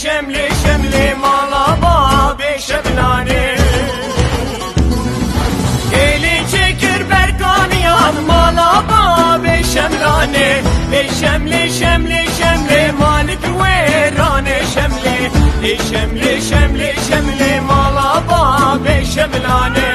شملي شملي مالا بابي شملاني إلي çekir berkaniyan mala bابي شملاني شملي شملي شملي مالك ويراني شملي شملي شملي شملي مالا بابي شملاني